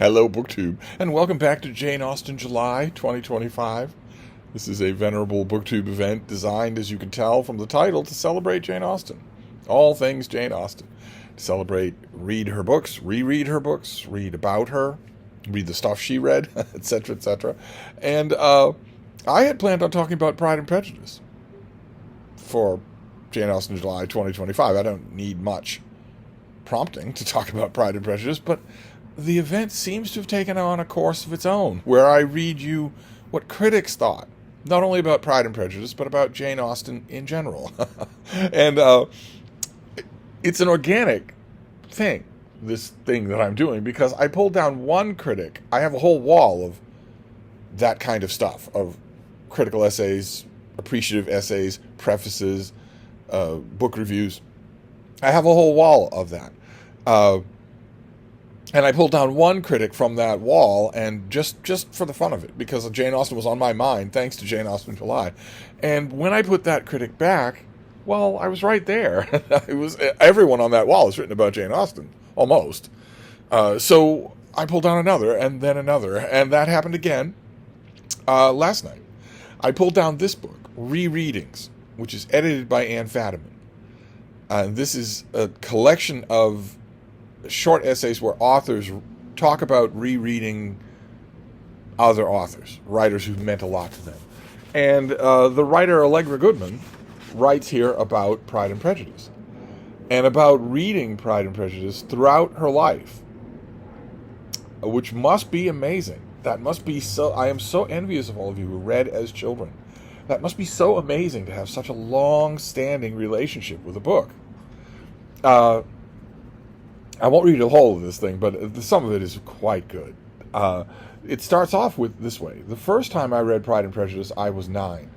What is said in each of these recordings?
Hello, BookTube, and welcome back to Jane Austen July 2025. This is a venerable BookTube event designed, as you can tell from the title, to celebrate Jane Austen. All things Jane Austen. To celebrate, read her books, reread her books, read about her, read the stuff she read, etc., etc. And I had planned on talking about Pride and Prejudice for Jane Austen July 2025. I don't need much prompting to talk about Pride and Prejudice, but the event seems to have taken on a course of its own, where I read you what critics thought, not only about Pride and Prejudice, but about Jane Austen in general. And it's an organic thing, this thing that I'm doing, because I pulled down one critic. I have a whole wall of that kind of stuff, of critical essays, appreciative essays, prefaces, book reviews. I have a whole wall of that. And I pulled down one critic from that wall, and just for the fun of it, because Jane Austen was on my mind, thanks to Jane Austen July. And when I put that critic back, well, I was right there. It was everyone on that wall is written about Jane Austen, almost. So I pulled down another, and then another, and that happened again last night. I pulled down this book, Rereadings, which is edited by Anne Fadiman. This is a collection of short essays where authors talk about rereading other authors, writers who've meant a lot to them. And the writer Allegra Goodman writes here about Pride and Prejudice, and about reading Pride and Prejudice throughout her life, which must be amazing. That must be so. I am so envious of all of you who read as children. That must be so amazing to have such a long-standing relationship with a book. I won't read the whole of this thing, but some of it is quite good. It starts off with this way. The first time I read Pride and Prejudice, I was 9.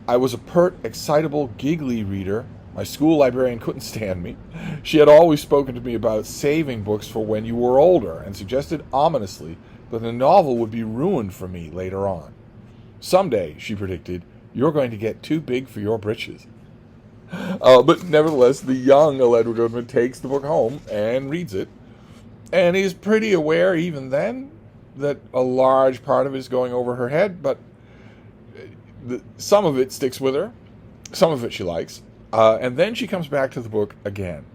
I was a pert, excitable, giggly reader. My school librarian couldn't stand me. She had always spoken to me about saving books for when you were older, and suggested ominously that a novel would be ruined for me later on. Someday, she predicted, you're going to get too big for your britches. But nevertheless, the young Allegra Goodman takes the book home and reads it, and is pretty aware even then that a large part of it is going over her head, but some of it sticks with her, some of it she likes, and then she comes back to the book again.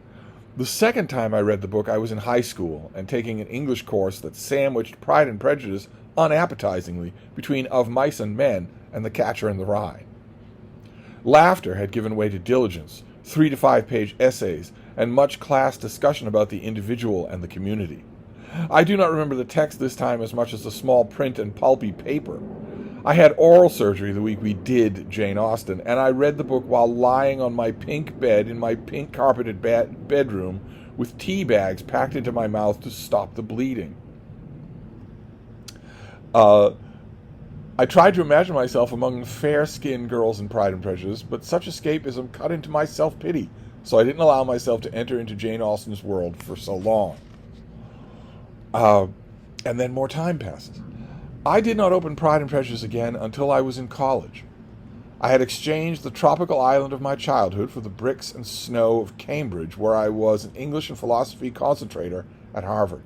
The second time I read the book, I was in high school and taking an English course that sandwiched Pride and Prejudice unappetizingly between Of Mice and Men and The Catcher in the Rye. Laughter had given way to diligence, 3 to 5 page essays, and much class discussion about the individual and the community. I do not remember the text this time as much as the small print and pulpy paper. I had oral surgery the week we did Jane Austen, and I read the book while lying on my pink bed in my pink carpeted bedroom with tea bags packed into my mouth to stop the bleeding. I tried to imagine myself among fair-skinned girls in Pride and Prejudice, but such escapism cut into my self-pity, so I didn't allow myself to enter into Jane Austen's world for so long. And then more time passes. I did not open Pride and Prejudice again until I was in college. I had exchanged the tropical island of my childhood for the bricks and snow of Cambridge, where I was an English and philosophy concentrator at Harvard.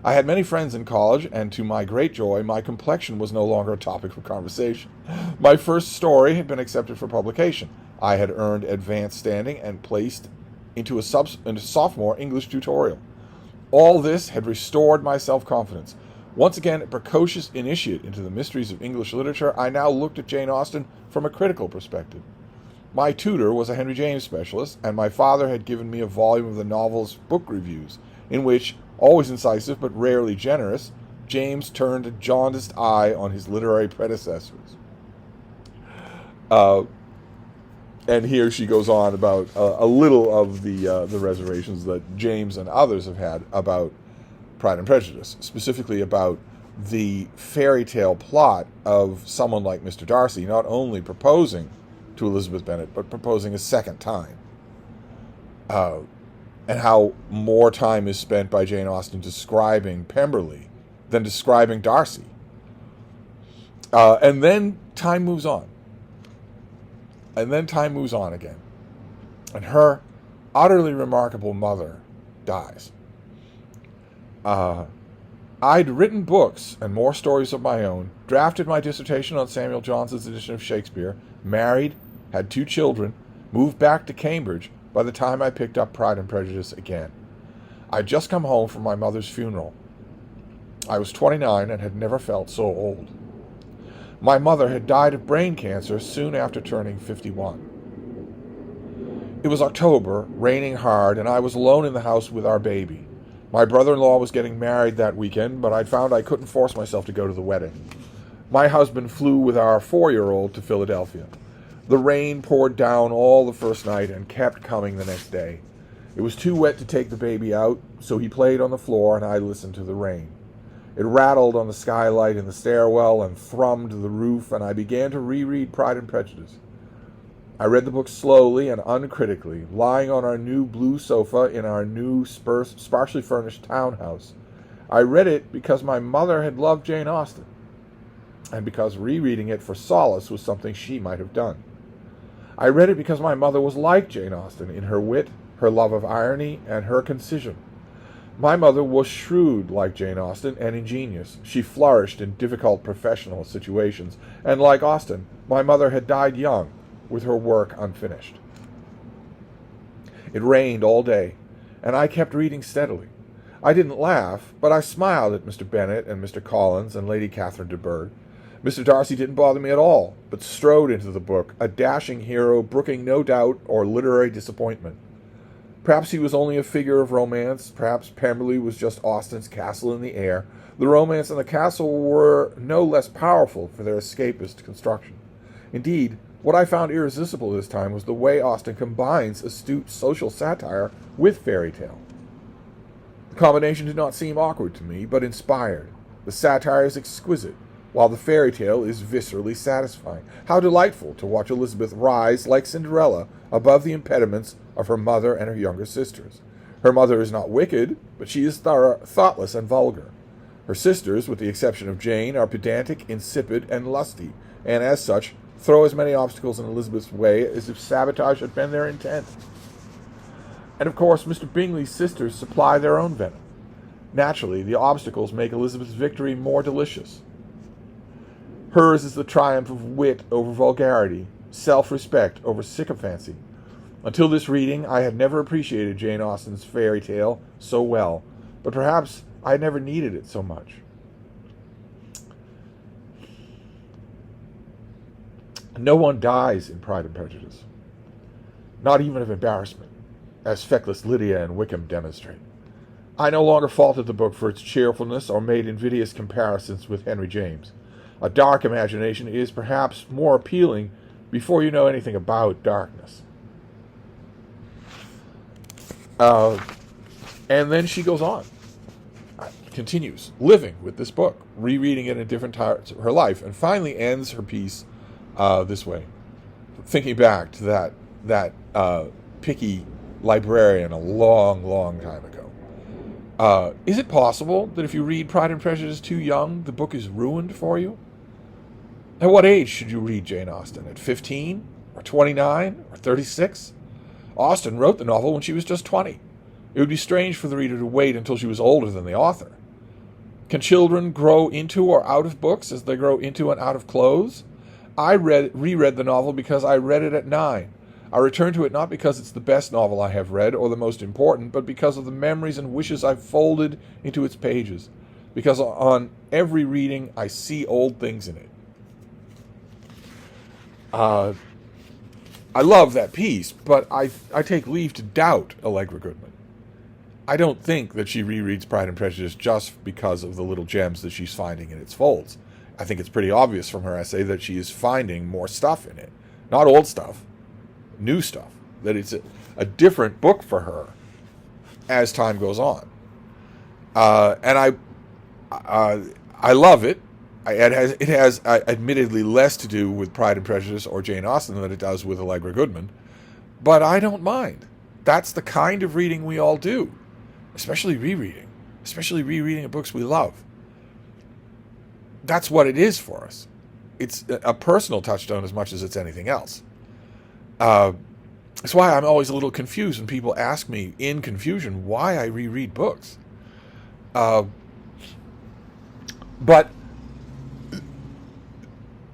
I had many friends in college, and to my great joy, my complexion was no longer a topic for conversation. My first story had been accepted for publication. I had earned advanced standing and placed into a sophomore English tutorial. All this had restored my self-confidence. Once again, a precocious initiate into the mysteries of English literature, I now looked at Jane Austen from a critical perspective. My tutor was a Henry James specialist, and my father had given me a volume of the novel's book reviews, in which, always incisive but rarely generous, James turned a jaundiced eye on his literary predecessors. And here she goes on about a little of the reservations that James and others have had about Pride and Prejudice, specifically about the fairy tale plot of someone like Mr. Darcy not only proposing to Elizabeth Bennet, but proposing a second time. And how more time is spent by Jane Austen describing Pemberley than describing Darcy. And then time moves on. And then time moves on again. And her utterly remarkable mother dies. I'd written books and more stories of my own, drafted my dissertation on Samuel Johnson's edition of Shakespeare, married, had 2 children, moved back to Cambridge by the time I picked up Pride and Prejudice again. I'd just come home from my mother's funeral. I was 29 and had never felt so old. My mother had died of brain cancer soon after turning 51. It was October, raining hard, and I was alone in the house with our baby. My brother-in-law was getting married that weekend, but I'd found I couldn't force myself to go to the wedding. My husband flew with our 4-year-old to Philadelphia. The rain poured down all the first night and kept coming the next day. It was too wet to take the baby out, so he played on the floor and I listened to the rain. It rattled on the skylight in the stairwell and thrummed the roof, and I began to reread Pride and Prejudice. I read the book slowly and uncritically, lying on our new blue sofa in our new sparsely furnished townhouse. I read it because my mother had loved Jane Austen, and because rereading it for solace was something she might have done. I read it because my mother was like Jane Austen in her wit, her love of irony, and her concision. My mother was shrewd like Jane Austen and ingenious. She flourished in difficult professional situations, and like Austen, my mother had died young, with her work unfinished. It rained all day, and I kept reading steadily. I didn't laugh, but I smiled at Mr. Bennet and Mr. Collins and Lady Catherine de Bourgh. Mr. Darcy didn't bother me at all, but strode into the book, a dashing hero brooking no doubt or literary disappointment. Perhaps he was only a figure of romance. Perhaps Pemberley was just Austen's castle in the air. The romance and the castle were no less powerful for their escapist construction. Indeed, what I found irresistible this time was the way Austen combines astute social satire with fairy tale. The combination did not seem awkward to me, but inspired. The satire is exquisite, while the fairy tale is viscerally satisfying. How delightful to watch Elizabeth rise, like Cinderella, above the impediments of her mother and her younger sisters. Her mother is not wicked, but she is thoughtless and vulgar. Her sisters, with the exception of Jane, are pedantic, insipid, and lusty, and as such, throw as many obstacles in Elizabeth's way as if sabotage had been their intent. And of course, Mr. Bingley's sisters supply their own venom. Naturally, the obstacles make Elizabeth's victory more delicious. Hers is the triumph of wit over vulgarity, self-respect over sycophancy. Until this reading, I had never appreciated Jane Austen's fairy tale so well, but perhaps I had never needed it so much. No one dies in Pride and Prejudice, not even of embarrassment, as feckless Lydia and Wickham demonstrate. I no longer faulted the book for its cheerfulness or made invidious comparisons with Henry James. A dark imagination is perhaps more appealing before you know anything about darkness. And then she goes on, continues living with this book, rereading it in different parts of her life, and finally ends her piece this way, thinking back to that picky librarian a long, long time ago. Is it possible that if you read Pride and Prejudice too young, the book is ruined for you? At what age should you read Jane Austen? At 15? Or 29? Or 36? Austen wrote the novel when she was just 20. It would be strange for the reader to wait until she was older than the author. Can children grow into or out of books as they grow into and out of clothes? I reread the novel because I read it at 9. I return to it not because it's the best novel I have read or the most important, but because of the memories and wishes I've folded into its pages. Because on every reading, I see old things in it. I love that piece, but I take leave to doubt Allegra Goodman. I don't think that she rereads Pride and Prejudice just because of the little gems that she's finding in its folds. I think it's pretty obvious from her essay that she is finding more stuff in it. Not old stuff, new stuff. That it's a different book for her as time goes on. And I love it. It has admittedly less to do with Pride and Prejudice or Jane Austen than it does with Allegra Goodman. But I don't mind. That's the kind of reading we all do. Especially rereading. Especially rereading of books we love. That's what it is for us. It's a personal touchstone as much as it's anything else. That's why I'm always a little confused when people ask me in confusion why I reread books. But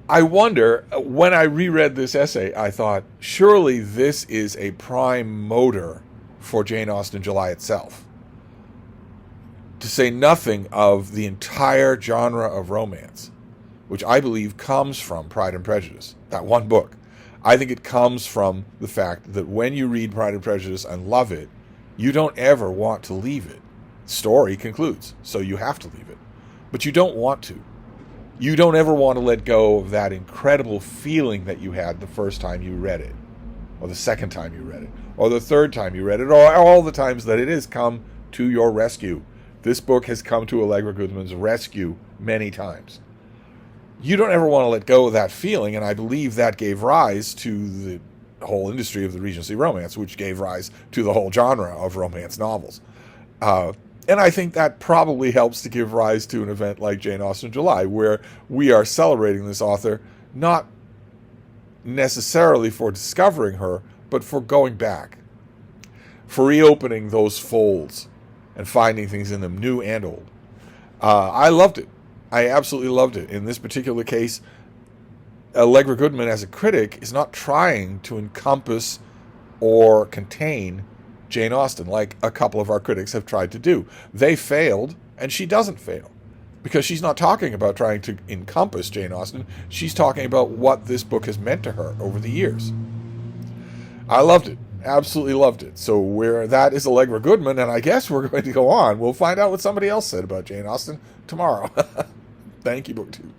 I wonder, when I reread this essay, I thought, surely this is a prime motor for Jane Austen July itself. To say nothing of the entire genre of romance, which I believe comes from Pride and Prejudice, that one book. I think it comes from the fact that when you read Pride and Prejudice and love it, you don't ever want to leave it. Story concludes, so you have to leave it. But you don't want to. You don't ever want to let go of that incredible feeling that you had the first time you read it, or the second time you read it, or the third time you read it, or all the times that it has come to your rescue. This book has come to Allegra Goodman's rescue many times. You don't ever want to let go of that feeling, and I believe that gave rise to the whole industry of the Regency romance, which gave rise to the whole genre of romance novels. And I think that probably helps to give rise to an event like Jane Austen July, where we are celebrating this author, not necessarily for discovering her, but for going back, for reopening those folds and finding things in them, new and old. I loved it. I absolutely loved it. In this particular case, Allegra Goodman, as a critic, is not trying to encompass or contain Jane Austen like a couple of our critics have tried to do. They failed, and she doesn't fail, because she's not talking about trying to encompass Jane Austen. She's talking about what this book has meant to her over the years. I loved it. Absolutely loved it. So that is Allegra Goodman, and I guess we're going to go on. We'll find out what somebody else said about Jane Austen tomorrow. Thank you, BookTube.